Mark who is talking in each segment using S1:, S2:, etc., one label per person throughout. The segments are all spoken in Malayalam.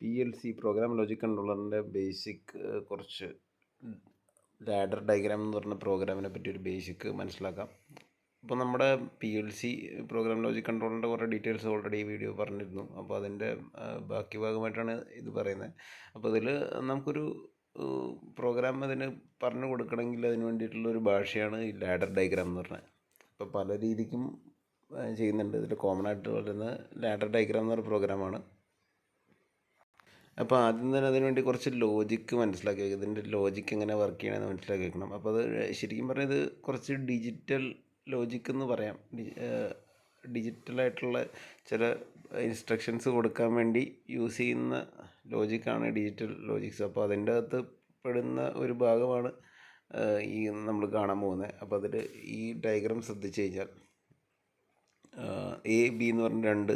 S1: PLC പ്രോഗ്രാം ലോജിക് കൺട്രോളറിൻ്റെ ബേസിക് കുറച്ച് ലാഡർ ഡയഗ്രാം എന്ന് പറഞ്ഞ പ്രോഗ്രാമിനെ പറ്റി ഒരു ബേസിക് മനസ്സിലാക്കാം. അപ്പോൾ നമ്മുടെ PLC പ്രോഗ്രാം ലോജിക് കൺട്രോളറിൻ്റെ കുറേ ഡീറ്റെയിൽസ് ഓൾറെഡി ഈ വീഡിയോ പറഞ്ഞിരുന്നു. അപ്പോൾ അതിൻ്റെ ബാക്കി ഭാഗമായിട്ടാണ് ഇത് പറയുന്നത്. അപ്പോൾ ഇതിൽ നമുക്കൊരു പ്രോഗ്രാം അതിന് പറഞ്ഞു കൊടുക്കണമെങ്കിൽ അതിന് വേണ്ടിയിട്ടുള്ളൊരു ഭാഷയാണ് ഈ ലാഡർ ഡയഗ്രാം എന്ന് പറഞ്ഞത്. അപ്പോൾ പല രീതിക്കും ചെയ്യുന്നുണ്ട്. ഇതിൽ കോമൺ ആയിട്ട് വരുന്ന ലാഡർ ഡയഗ്രാം എന്ന് പറഞ്ഞ പ്രോഗ്രാമാണ്. അപ്പോൾ ആദ്യം തന്നെ അതിനുവേണ്ടി കുറച്ച് ലോജിക്ക് മനസ്സിലാക്കി വയ്ക്കുക. ഇതിൻ്റെ ലോജിക്ക് എങ്ങനെ വർക്ക് ചെയ്യണമെന്ന് മനസ്സിലാക്കി വെക്കണം. അപ്പോൾ അത് ശരിക്കും പറഞ്ഞാൽ ഇത് കുറച്ച് ഡിജിറ്റൽ ലോജിക്ക് എന്ന് പറയാം. ഡിജിറ്റലായിട്ടുള്ള ചില ഇൻസ്ട്രക്ഷൻസ് കൊടുക്കാൻ വേണ്ടി യൂസ് ചെയ്യുന്ന ലോജിക്കാണ് ഡിജിറ്റൽ ലോജിക്സ്. അപ്പോൾ അതിൻ്റെ അകത്ത് പെടുന്ന ഒരു ഭാഗമാണ് ഈ നമ്മൾ കാണാൻ പോകുന്നത്. അപ്പോൾ അതിൽ ഈ ഡയഗ്രാം ശ്രദ്ധിച്ച് കഴിഞ്ഞാൽ AB എന്ന് പറഞ്ഞ രണ്ട്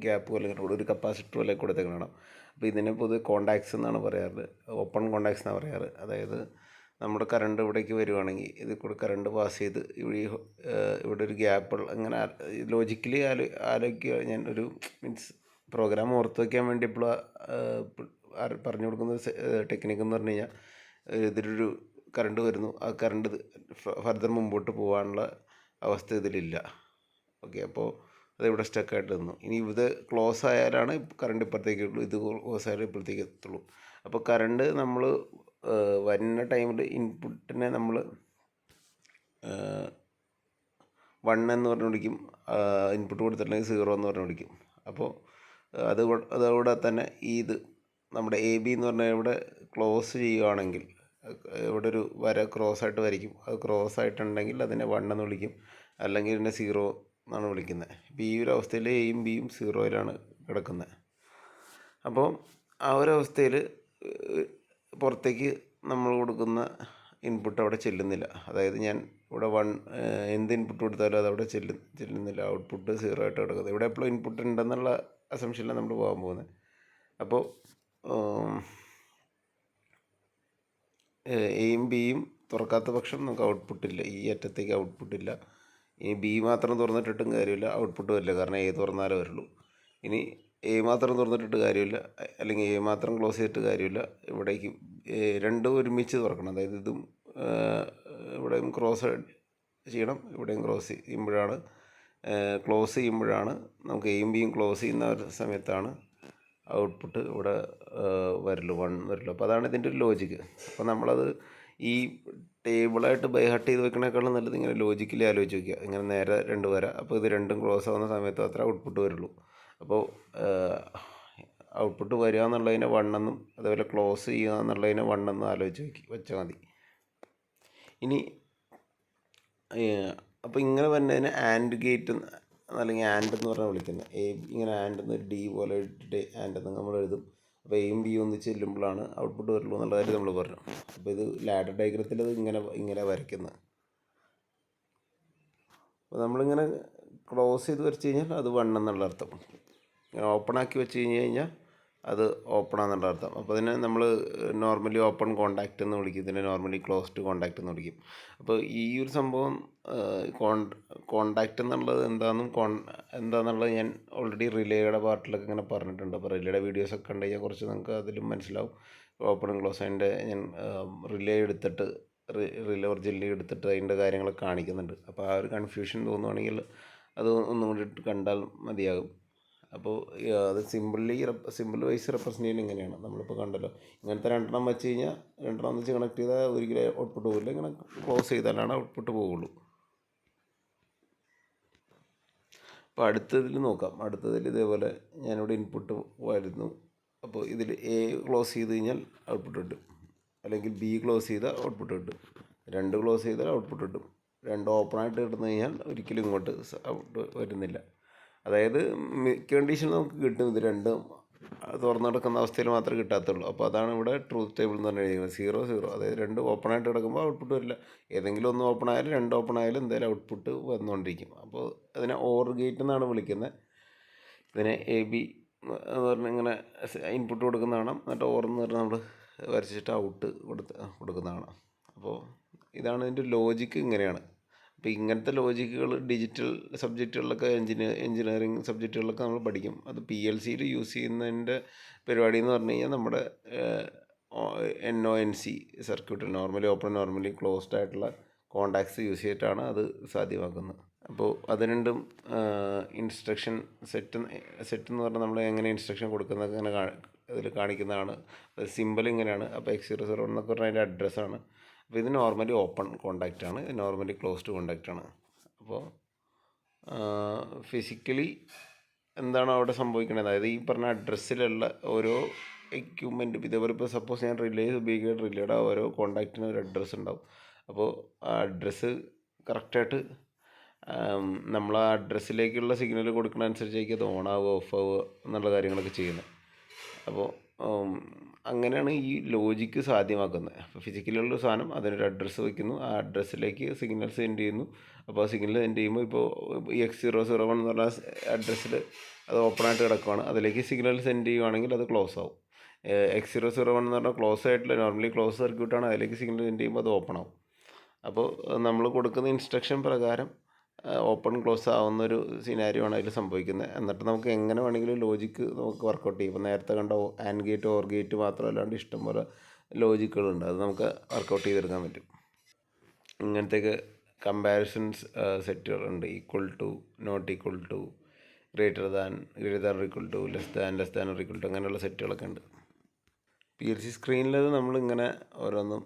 S1: ഗ്യാപ്പ് പോലെ ഒരു കപ്പാസിറ്റർ പോലെ കൊടുത്തേക്കണം. അപ്പോൾ ഇതിനെ പൊതുവെ കോണ്ടാക്ട്സ് എന്നാണ് പറയാറ്, ഓപ്പൺ കോണ്ടാക്ട്സ് എന്നാണ് പറയാറ്. അതായത് നമ്മുടെ കറണ്ട് ഇവിടേക്ക് വരുവാണെങ്കിൽ ഇതിൽ കൂടെ കറണ്ട് പാസ് ചെയ്ത് ഇവിടെ ഒരു ഗ്യാപ്പ് അങ്ങനെ ലോജിക്കലി ആലോചിക്കുക. ഞാൻ ഒരു മീൻസ് പ്രോഗ്രാം ഓർത്ത് വയ്ക്കാൻ വേണ്ടി ഇപ്പോൾ പറഞ്ഞു കൊടുക്കുന്ന ടെക്നിക്ക് എന്ന് പറഞ്ഞു കഴിഞ്ഞാൽ ഇതിലൊരു കറണ്ട് വരുന്നു, ആ കറണ്ട് ഫർദർ മുമ്പോട്ട് പോകാനുള്ള അവസ്ഥ ഇതിലില്ല. ഓക്കെ, അപ്പോൾ അതിവിടെ സ്റ്റക്കായിട്ട് നിന്നു. ഇനി ഇത് ക്ലോസ് ആയാലാണ് കറണ്ട് ഇപ്പുറത്തേക്ക് ഉള്ളൂ, ഇത് ക്ലോസ് ആയാലും ഇപ്പുറത്തേക്ക് എത്തുള്ളൂ. അപ്പോൾ കറണ്ട് നമ്മൾ വരുന്ന ടൈമിൽ ഇൻപുട്ടിനെ നമ്മൾ 1 എന്ന് പറഞ്ഞു വിളിക്കും, ഇൻപുട്ട് കൊടുത്തിട്ടുണ്ടെങ്കിൽ 0 എന്ന് പറഞ്ഞു വിളിക്കും. അപ്പോൾ അതോടെ തന്നെ ഇത് നമ്മുടെ AB എന്ന് പറഞ്ഞാൽ ഇവിടെ ക്ലോസ് ചെയ്യുകയാണെങ്കിൽ ഇവിടെ ഒരു വര ക്രോസ് ആയിട്ട് വരയ്ക്കും. അത് ക്രോസ് ആയിട്ടുണ്ടെങ്കിൽ അതിനെ 1 എന്ന് വിളിക്കും, അല്ലെങ്കിൽ ഇതിനെ 0 എന്നാണ് വിളിക്കുന്നത്. ഇപ്പോൾ ഈ ഒരു അവസ്ഥയിൽ Aയും Bയും 0-യിലാണ് കിടക്കുന്നത്. അപ്പോൾ ആ ഒരു പുറത്തേക്ക് നമ്മൾ കൊടുക്കുന്ന ഇൻപുട്ട് അവിടെ ചെല്ലുന്നില്ല. അതായത് ഞാൻ ഇവിടെ എന്ത് ഇൻപുട്ട് കൊടുത്താലും അതവിടെ ചെല്ലുന്നില്ല. ഔട്ട്പുട്ട് 0 ആയിട്ട് കിടക്കുന്നത്. ഇവിടെ എപ്പോഴും ഇൻപുട്ട് ഉണ്ടെന്നുള്ള അസംഷനിലാണ് നമ്മൾ പോകാൻ പോകുന്നത്. അപ്പോൾ Aയും Bയും തുറക്കാത്ത പക്ഷം നമുക്ക് ഔട്ട്പുട്ടില്ല, ഈ അറ്റത്തേക്ക് ഔട്ട്പുട്ടില്ല. ഇനി B മാത്രം തുറന്നിട്ടിട്ടും കാര്യമില്ല, ഔട്ട്പുട്ട് വരില്ല, കാരണം A തുറന്നാലേ വരുള്ളൂ. ഇനി A മാത്രം തുറന്നിട്ടിട്ട് കാര്യമില്ല, അല്ലെങ്കിൽ A മാത്രം ക്ലോസ് ചെയ്തിട്ട് കാര്യമില്ല. ഇവിടേക്ക് രണ്ടും ഒരുമിച്ച് തുറക്കണം. അതായത് ഇതും ഇവിടെയും ക്രോസ് ചെയ്യണം, ഇവിടെയും ക്ലോസ് ചെയ്യുമ്പോഴാണ് നമുക്ക് Aയും Bയും ക്ലോസ് ചെയ്യുന്ന ഒരു സമയത്താണ് ഔട്ട്പുട്ട് ഇവിടെ 1 വരുള്ളൂ. അപ്പോൾ അതാണ് ഇതിൻ്റെ ഒരു ലോജിക്ക്. അപ്പോൾ നമ്മളത് ഈ ടേബിളായിട്ട് ബൈഹാർട്ട് ചെയ്ത് വെക്കണേക്കാളും നല്ലത് ഇങ്ങനെ ലോജിക്കലി ആലോചിച്ച് വയ്ക്കുക. ഇങ്ങനെ നേരെ 2 വരാം, അപ്പോൾ ഇത് രണ്ടും ക്ലോസ് ആവുന്ന സമയത്ത് അത്ര ഔട്ട്പുട്ട് വരുള്ളൂ. അപ്പോൾ ഔട്ട്പുട്ട് വരിക എന്നുള്ളതിനെ 1 എന്നും അതേപോലെ ക്ലോസ് ചെയ്യുക എന്നുള്ളതിനെ 1 എന്നും ആലോചിച്ച് വെച്ചാൽ മതി. ഇനി അപ്പോൾ ഇങ്ങനെ വരുന്നതിന് ആൻഡ് ഗേറ്റ് അല്ലെങ്കിൽ ആൻഡ് എന്ന് പറഞ്ഞാൽ വിളിക്കുന്നത്. ഇങ്ങനെ ആൻഡ് എന്ന് D പോലെ ഇട്ടിട്ട് ആൻഡ് എന്ന് നമ്മൾ എഴുതും. അപ്പോൾ Aയും Bയും ഒന്ന് ചെല്ലുമ്പോഴാണ് ഔട്ട്പുട്ട് വരുള്ളൂ എന്നുള്ള കാര്യം നമ്മൾ പറഞ്ഞു. അപ്പോൾ ഇത് ലാഡർ ഡയഗ്രത്തിൽ അത് ഇങ്ങനെ വരയ്ക്കുന്നത്. അപ്പോൾ നമ്മളിങ്ങനെ ക്ലോസ് ചെയ്ത് വരച്ച് കഴിഞ്ഞാൽ അത് 1 എന്നുള്ള അർത്ഥം. ഇങ്ങനെ ഓപ്പണാക്കി വെച്ച് കഴിഞ്ഞാൽ അത് ഓപ്പണാന്നുള്ള അർത്ഥം. അപ്പോൾ ഇതിനെ നമ്മൾ നോർമലി ഓപ്പൺ കോണ്ടാക്റ്റ് എന്ന് വിളിക്കും, ഇതിനെ നോർമലി ക്ലോസ്ഡ് കോണ്ടാക്റ്റ് എന്ന് വിളിക്കും. അപ്പോൾ ഈ ഒരു സംഭവം കോണ്ടാക്റ്റ് എന്നുള്ളത് എന്താണെന്നുള്ളത് ഞാൻ ഓൾറെഡി റിലേയുടെ പാർട്ടിലൊക്കെ ഇങ്ങനെ പറഞ്ഞിട്ടുണ്ട്. അപ്പോൾ റിലേയുടെ വീഡിയോസൊക്കെ കണ്ടു കഴിഞ്ഞാൽ കുറച്ച് നിങ്ങൾക്ക് അതിലും മനസ്സിലാവും. ഓപ്പൺ ക്ലോസ് അതിൻ്റെ ഞാൻ റിലേ ഒറിജിനലി എടുത്തിട്ട് അതിൻ്റെ കാര്യങ്ങളൊക്കെ കാണിക്കുന്നുണ്ട്. അപ്പോൾ ആ ഒരു കൺഫ്യൂഷൻ തോന്നുവാണെങ്കിൽ അത് ഒന്നും കൂടി കണ്ടാൽ മതിയാകും. അപ്പോൾ അത് സിമ്പിൾ വൈസ് റെപ്രസെൻ്റ് ചെയ്യുന്നത് ഇങ്ങനെയാണ്. നമ്മളിപ്പോൾ കണ്ടല്ലോ, ഇങ്ങനത്തെ 2 വെച്ച് കഴിഞ്ഞാൽ 2 വെച്ച് കണക്ട് ചെയ്താൽ ഒരിക്കലും ഔട്ട്പുട്ട് പോകില്ല. ഇങ്ങനെ ക്ലോസ് ചെയ്താലാണ് ഔട്ട്പുട്ട് പോവുള്ളൂ. അപ്പോൾ അടുത്തതിൽ നോക്കാം. അടുത്തതിൽ ഇതേപോലെ ഞാനിവിടെ ഇൻപുട്ട് വരുന്നു. അപ്പോൾ ഇതിൽ A ക്ലോസ് ചെയ്ത് കഴിഞ്ഞാൽ ഔട്ട്പുട്ട് കിട്ടും, അല്ലെങ്കിൽ B ക്ലോസ് ചെയ്താൽ ഔട്ട്പുട്ട് കിട്ടും, 2 ക്ലോസ് ചെയ്താൽ ഔട്ട്പുട്ട് കിട്ടും. 2 ഓപ്പണായിട്ട് കിട്ടുന്നു കഴിഞ്ഞാൽ ഒരിക്കലും ഇങ്ങോട്ട് ഔട്ട് വരുന്നില്ല. അതായത് മിക്ക കണ്ടീഷനിൽ നമുക്ക് കിട്ടും, ഇത് രണ്ടും തുറന്നു കിടക്കുന്ന അവസ്ഥയിൽ മാത്രമേ കിട്ടാത്തുള്ളൂ. അപ്പോൾ അതാണ് ഇവിടെ ട്രൂത്ത് ടേബിൾ എന്ന് പറഞ്ഞ് എഴുതിയത് 0 അതായത് 2 ഓപ്പണായിട്ട് കിടക്കുമ്പോൾ ഔട്ട്പുട്ട് വരില്ല. ഏതെങ്കിലും ഒന്ന് ഓപ്പൺ ആയാലും 2 ഓപ്പൺ ആയാലും എന്തായാലും ഔട്ട്പുട്ട് വന്നുകൊണ്ടിരിക്കും. അപ്പോൾ അതിനെ ഓർ ഗേറ്റ് എന്നാണ് വിളിക്കുന്നത്. ഇതിനെ AB എന്ന് പറഞ്ഞ് ഇങ്ങനെ ഇൻപുട്ട് കൊടുക്കുന്നതാണ്, എന്നിട്ട് ഓർ എന്ന് പറഞ്ഞാൽ നമ്മൾ വരച്ചിട്ട് ഔട്ട് കൊടുക്കുന്നതാണ്. അപ്പോൾ ഇതാണ് ഇതിൻ്റെ ലോജിക്ക് ഇങ്ങനെയാണ്. അപ്പോൾ ഇങ്ങനത്തെ ലോജിക്കുകൾ ഡിജിറ്റൽ സബ്ജക്റ്റുകളിലൊക്കെ എഞ്ചിനീയറിങ് സബ്ജക്റ്റുകളിലൊക്കെ നമ്മൾ പഠിക്കും. അത് PLCയിൽ യൂസ് ചെയ്യുന്നതിൻ്റെ പരിപാടി എന്ന് പറഞ്ഞു കഴിഞ്ഞാൽ നമ്മുടെ NONC circuit, normally open normally closed ആയിട്ടുള്ള കോണ്ടാക്ട്സ് യൂസ് ചെയ്തിട്ടാണ് അത് സാധ്യമാക്കുന്നത്. അപ്പോൾ അത് രണ്ടും ഇൻസ്ട്രക്ഷൻ സെറ്റ് എന്ന് പറഞ്ഞാൽ നമ്മൾ എങ്ങനെ ഇൻസ്ട്രക്ഷൻ കൊടുക്കുന്നത് അങ്ങനെ ഇതിൽ കാണിക്കുന്നതാണ്. സിമ്പിൾ ഇങ്ങനെയാണ്. അപ്പോൾ X00 എന്നൊക്കെ പറഞ്ഞാൽ അതിൻ്റെ അഡ്രസ്സാണ്. അപ്പോൾ ഇത് നോർമലി ഓപ്പൺ കോണ്ടാക്റ്റ് ആണ്, ഇത് നോർമലി ക്ലോസ്ഡ് കോണ്ടാക്റ്റ് ആണ്. അപ്പോൾ ഫിസിക്കലി എന്താണോ അവിടെ സംഭവിക്കുന്നത്, അതായത് ഈ പറഞ്ഞ അഡ്രസ്സിലുള്ള ഓരോ എക്യുപ്മെൻറ്റും ഇതേപോലെ ഇപ്പോൾ സപ്പോസ് ഞാൻ റിലേ ഉപയോഗിക്കുന്ന റിലേയുടെ ഓരോ കോണ്ടാക്റ്റിന് ഒരു അഡ്രസ്സ് ഉണ്ടാവും. അപ്പോൾ ആ അഡ്രസ്സ് കറക്റ്റായിട്ട് നമ്മൾ ആ അഡ്രസ്സിലേക്കുള്ള സിഗ്നൽ കൊടുക്കുന്ന അനുസരിച്ചേക്ക് അത് ഓണാവുക ഓഫാവുക എന്നുള്ള കാര്യങ്ങളൊക്കെ ചെയ്യുന്നത്. അപ്പോൾ അങ്ങനെയാണ് ഈ ലോജിക്ക് സാധ്യമാക്കുന്നത്. അപ്പോൾ ഫിസിക്കലുള്ള സാധനം അതിനൊരു അഡ്രസ്സ് വയ്ക്കുന്നു, ആ അഡ്രസ്സിലേക്ക് സിഗ്നൽ സെൻഡ് ചെയ്യുന്നു. അപ്പോൾ ആ സിഗ്നൽ സെൻഡ് ചെയ്യുമ്പോൾ ഇപ്പോൾ ഈ X001 എന്ന് പറഞ്ഞ അഡ്രസ്സിൽ അത് ഓപ്പണായിട്ട് കിടക്കുകയാണ്, അതിലേക്ക് സിഗ്നൽ സെൻഡ് ചെയ്യുവാണെങ്കിൽ അത് ക്ലോസ് ആവും. X001 എന്ന് പറഞ്ഞാൽ ക്ലോസ് ആയിട്ടുള്ള നോർമലി ക്ലോസ് സർക്യൂട്ടാണ്, അതിലേക്ക് സിഗ്നൽ സെൻഡ് ചെയ്യുമ്പോൾ അത് ഓപ്പൺ ആവും. അപ്പോൾ നമ്മൾ കൊടുക്കുന്ന ഇൻസ്ട്രക്ഷൻ പ്രകാരം ഓപ്പൺ ക്ലോസ് ആവുന്നൊരു സിനാരിയോ അതിൽ സംഭവിക്കുന്നത്. എന്നിട്ട് നമുക്ക് എങ്ങനെ വേണമെങ്കിലും ലോജിക്ക് നമുക്ക് വർക്കൗട്ട് ചെയ്യും. ഇപ്പോൾ നേരത്തെ കണ്ട ആൻഡ് ഗേറ്റ് ഓർ ഗേറ്റ് മാത്രമല്ലാണ്ട് ഇഷ്ടംപോലെ ലോജിക്കുകളുണ്ട്, അത് നമുക്ക് വർക്കൗട്ട് ചെയ്തെടുക്കാൻ പറ്റും. ഇങ്ങനത്തെയൊക്കെ കമ്പാരിസൺസ് സെറ്റുകളുണ്ട്. Equal to, not equal to, greater than or equal to, less than or equal to, അങ്ങനെയുള്ള സെറ്റുകളൊക്കെ ഉണ്ട്. PLC സ്ക്രീനിലത് നമ്മളിങ്ങനെ ഓരോന്നും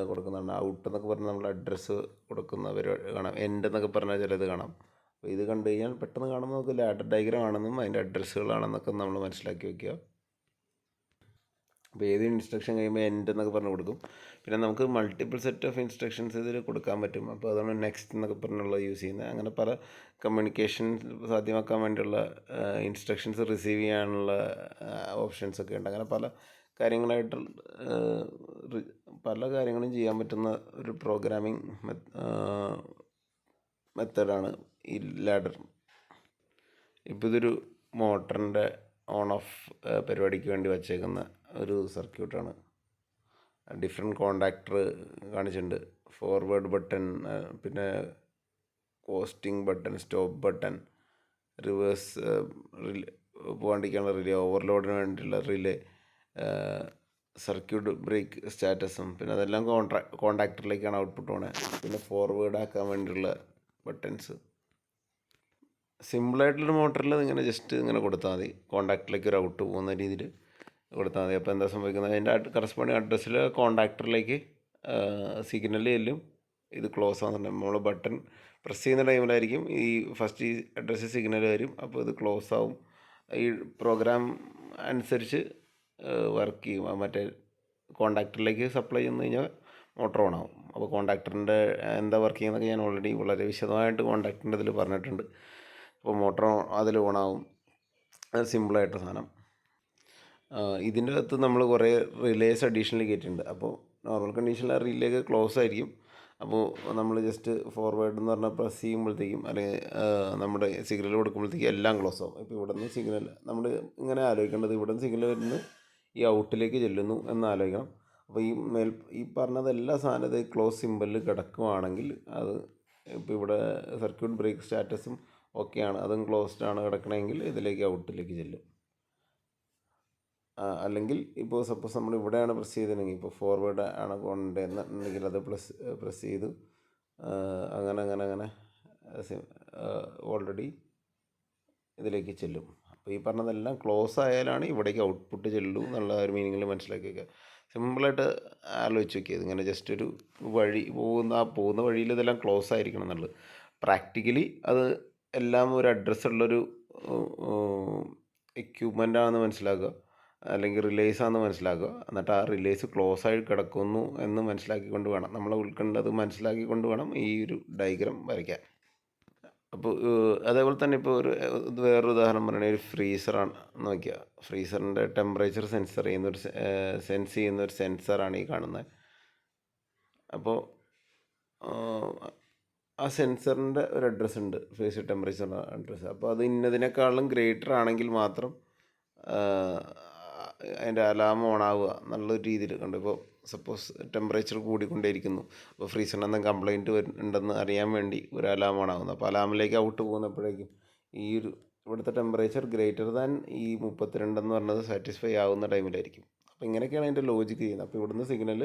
S1: കൊടുക്കുന്നുണ്ട്. ഔട്ട് എന്നൊക്കെ പറഞ്ഞാൽ നമ്മൾ അഡ്രസ്സ് കൊടുക്കുന്ന പരിപാടി കാണാം. എൻഡ് എന്നൊക്കെ പറഞ്ഞാൽ ചിലത് കാണാം. അപ്പോൾ ഇത് കണ്ടു കഴിഞ്ഞാൽ പെട്ടെന്ന് കാണുമ്പോൾ നമുക്ക് ലാഡർ ഡയഗ്രം ആണെന്നും അതിൻ്റെ അഡ്രസ്സുകളാണെന്നൊക്കെ നമ്മൾ മനസ്സിലാക്കി വയ്ക്കുക. അപ്പോൾ ഏത് ഇൻസ്ട്രക്ഷൻ കഴിയുമ്പോൾ എൻഡ് എന്നൊക്കെ പറഞ്ഞ് കൊടുക്കും. പിന്നെ നമുക്ക് മൾട്ടിപ്പിൾ സെറ്റ് ഓഫ് ഇൻസ്ട്രക്ഷൻസ് ഇതിൽ കൊടുക്കാൻ പറ്റും. അപ്പോൾ അതാണ് നെക്സ്റ്റ് എന്നൊക്കെ പറഞ്ഞുള്ള യൂസ് ചെയ്യുന്നത്. അങ്ങനെ പല കമ്മ്യൂണിക്കേഷൻ സാധ്യമാക്കാൻ വേണ്ടിയുള്ള ഇൻസ്ട്രക്ഷൻസ് റിസീവ് ചെയ്യാനുള്ള ഓപ്ഷൻസൊക്കെ ഉണ്ട്. അങ്ങനെ കാര്യങ്ങളായിട്ട് പല കാര്യങ്ങളും ചെയ്യാൻ പറ്റുന്ന ഒരു പ്രോഗ്രാമിംഗ് മെത്തേഡാണ് ഈ ലാഡർ. ഇപ്പോൾ ഇതൊരു മോട്ടറിൻ്റെ ഓൺ ഓഫ് പരിപാടിക്ക് വേണ്ടി വച്ചേക്കുന്ന ഒരു സർക്യൂട്ടാണ്. ഡിഫറെൻറ്റ് കോണ്ടാക്ടർ കാണിച്ചിട്ടുണ്ട്. ഫോർവേഡ് ബട്ടൺ, പിന്നെ coasting button, stop button, reverse relay പോകാണ്ടിരിക്കാനുള്ള റിലേ, ഓവർലോഡിന് വേണ്ടിയുള്ള റിലേ, സർക്യൂട്ട് ബ്രേക്ക് സ്റ്റാറ്റസും, പിന്നെ അതെല്ലാം കോണ്ടാക്ടറിലേക്കാണ് ഔട്ട്പുട്ട് പോണത്. പിന്നെ ഫോർവേഡ് ആക്കാൻ വേണ്ടിയുള്ള ബട്ടൺസ്. സിമ്പിളായിട്ടുള്ളൊരു മോട്ടറിൽ ഇങ്ങനെ ജസ്റ്റ് ഇങ്ങനെ കൊടുത്താൽ മതി, കോണ്ടാക്ടറിലേക്ക് ഒരു ഔട്ട് പോകുന്ന രീതിയിൽ കൊടുത്താൽ മതി. അപ്പോൾ എന്താ സംഭവിക്കുന്നത്, അതിൻ്റെ കറസ്പോണ്ടിങ് അഡ്രസ്സിൽ കോണ്ടാക്ടറിലേക്ക് സിഗ്നൽ ചെല്ലും. ഇത് ക്ലോസ് ആകുന്നുണ്ട്. നമ്മൾ ബട്ടൺ പ്രസ് ചെയ്യുന്ന ടൈമിലായിരിക്കും ഈ ഫസ്റ്റ് ഈ അഡ്രസ്സിൽ സിഗ്നൽ വരും. അപ്പോൾ ഇത് ക്ലോസ് ആവും. ഈ പ്രോഗ്രാം അനുസരിച്ച് വർക്ക് ചെയ്യും. മറ്റേ കോണ്ടാക്ടറിലേക്ക് സപ്ലൈ ചെയ്ത് കഴിഞ്ഞാൽ മോട്ടർ ഓൺ ആവും. അപ്പോൾ കോണ്ടാക്ടറിൻ്റെ എന്താ വർക്ക് ചെയ്യുന്നതൊക്കെ ഞാൻ ഓൾറെഡി വളരെ വിശദമായിട്ട് കോണ്ടാക്ടറിൻ്റെ ഇതിൽ പറഞ്ഞിട്ടുണ്ട്. അപ്പോൾ മോട്ടർ അതിൽ ഓണാവും. അത് സിമ്പിളായിട്ട് സാധനം. ഇതിൻ്റെ അകത്ത് നമ്മൾ കുറേ റിലേസ് അഡീഷണൽ കയറ്റിയിട്ടുണ്ട്. അപ്പോൾ നോർമൽ കണ്ടീഷനിൽ ആ റിലേക്ക് ക്ലോസ് ആയിരിക്കും. അപ്പോൾ നമ്മൾ ജസ്റ്റ് ഫോർവേഡ് എന്ന് പറഞ്ഞാൽ പ്രസ് ചെയ്യുമ്പോഴത്തേക്കും അല്ലെങ്കിൽ നമ്മുടെ സിഗ്നൽ കൊടുക്കുമ്പോഴത്തേക്കും എല്ലാം ക്ലോസ് ആവും. ഇപ്പോൾ ഇവിടെ നിന്ന് സിഗ്നൽ നമ്മൾ ഇങ്ങനെ ആലോചിക്കേണ്ടത്, ഇവിടെ നിന്ന് സിഗ്നൽ വരുന്നു ഈ ഔട്ടിലേക്ക് ചെല്ലുന്നു എന്ന് ആലോചിക്കണം. അപ്പോൾ ഈ പറഞ്ഞതെല്ലാ സാധനം ഇത് ക്ലോസ് സിമ്പലിൽ കിടക്കുകയാണെങ്കിൽ അത് ഇപ്പോൾ ഇവിടെ സർക്യൂട്ട് ബ്രേക്ക് സ്റ്റാറ്റസും ഓക്കെയാണ്, അതും ക്ലോസ്ഡ് ആണ് കിടക്കണമെങ്കിൽ ഇതിലേക്ക് ഔട്ടിലേക്ക് ചെല്ലും. അല്ലെങ്കിൽ ഇപ്പോൾ സപ്പോസ് നമ്മൾ ഇവിടെയാണ് പ്രസ് ചെയ്തിട്ടുണ്ടെങ്കിൽ, ഇപ്പോൾ ഫോർവേഡ് ആണ് കൊണ്ടുവന്നിട്ടുണ്ടെങ്കിൽ അത് പ്രസ് ചെയ്തു അങ്ങനെ ഓൾറെഡി ഇതിലേക്ക് ചെല്ലും. അപ്പോൾ ഈ പറഞ്ഞതെല്ലാം ക്ലോസ് ആയാലാണ് ഇവിടേക്ക് ഔട്ട്പുട്ട് ചെല്ലൂ എന്നുള്ള ഒരു മീനിങ്ങിൽ മനസ്സിലാക്കി വയ്ക്കുക. സിമ്പിളായിട്ട് ആലോചിച്ച് നോക്കിയത്, ഇങ്ങനെ ജസ്റ്റ് ഒരു വഴി പോകുന്ന വഴിയിൽ ഇതെല്ലാം ക്ലോസ് ആയിരിക്കണം എന്നുള്ളത്. പ്രാക്ടിക്കലി അത് എല്ലാം ഒരു അഡ്രസ്സുള്ളൊരു എക്യുപ്മെൻ്റാണെന്ന് മനസ്സിലാക്കുക, അല്ലെങ്കിൽ റിലേസാണെന്ന് മനസ്സിലാക്കുക. എന്നിട്ട് ആ റിലേസ് ക്ലോസ് ആയി കിടക്കുന്നു എന്ന് മനസ്സിലാക്കിക്കൊണ്ട് വേണം, നമ്മൾ ഉൾക്കൊണ്ടത് മനസ്സിലാക്കിക്കൊണ്ട് വേണം ഈ ഒരു ഡയഗ്രാം വരയ്ക്കാൻ. അപ്പോൾ അതേപോലെ തന്നെ ഇപ്പോൾ വേറൊരു ഉദാഹരണം പറയുകയാണെങ്കിൽ ഒരു ഫ്രീസറാണ് നോക്കിയ, ഫ്രീസറിൻ്റെ ടെമ്പറേച്ചർ സെൻസ് ചെയ്യുന്ന ഒരു സെൻസറാണ് ഈ കാണുന്നത്. അപ്പോൾ ആ സെൻസറിൻ്റെ ഒരു അഡ്രസ്സ് ഉണ്ട്, ഫ്രീസർ ടെമ്പറേച്ചർ അഡ്രസ്സ്. അപ്പോൾ അത് ഇന്നതിനേക്കാളും ഗ്രേറ്റർ ആണെങ്കിൽ മാത്രം അതിൻ്റെ അലാം ഓണാവുക നല്ലൊരു രീതിയിൽ കണ്ടു. ഇപ്പോൾ സപ്പോസ് ടെമ്പറേച്ചർ കൂടിക്കൊണ്ടേയിരിക്കുന്നു, അപ്പോൾ ഫ്രീസറിന് എന്തെങ്കിലും കംപ്ലയിൻറ്റ് ഉണ്ടെന്ന് അറിയാൻ വേണ്ടി ഒരു അലാം ഓണാകുന്നു. അപ്പോൾ അലാമിലേക്ക് ഔട്ട് പോകുന്നപ്പോഴേക്കും ഈ ഒരു ഇവിടുത്തെ ടെമ്പറേച്ചർ ഗ്രേറ്റർ ദാൻ ഈ 32 എന്ന് പറഞ്ഞത് സാറ്റിസ്ഫൈ ആവുന്ന ടൈമിലായിരിക്കും. അപ്പോൾ ഇങ്ങനെയൊക്കെയാണ് അതിൻ്റെ ലോജിക്ക് ചെയ്യുന്നത്. അപ്പോൾ ഇവിടുന്ന് സിഗ്നൽ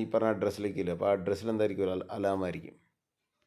S1: ഈ പറഞ്ഞ അഡ്രസ്സിലേക്ക് ഇല്ല. അപ്പോൾ ആ അഡ്രസ്സിൽ എന്തായിരിക്കും, അലാം ആയിരിക്കും.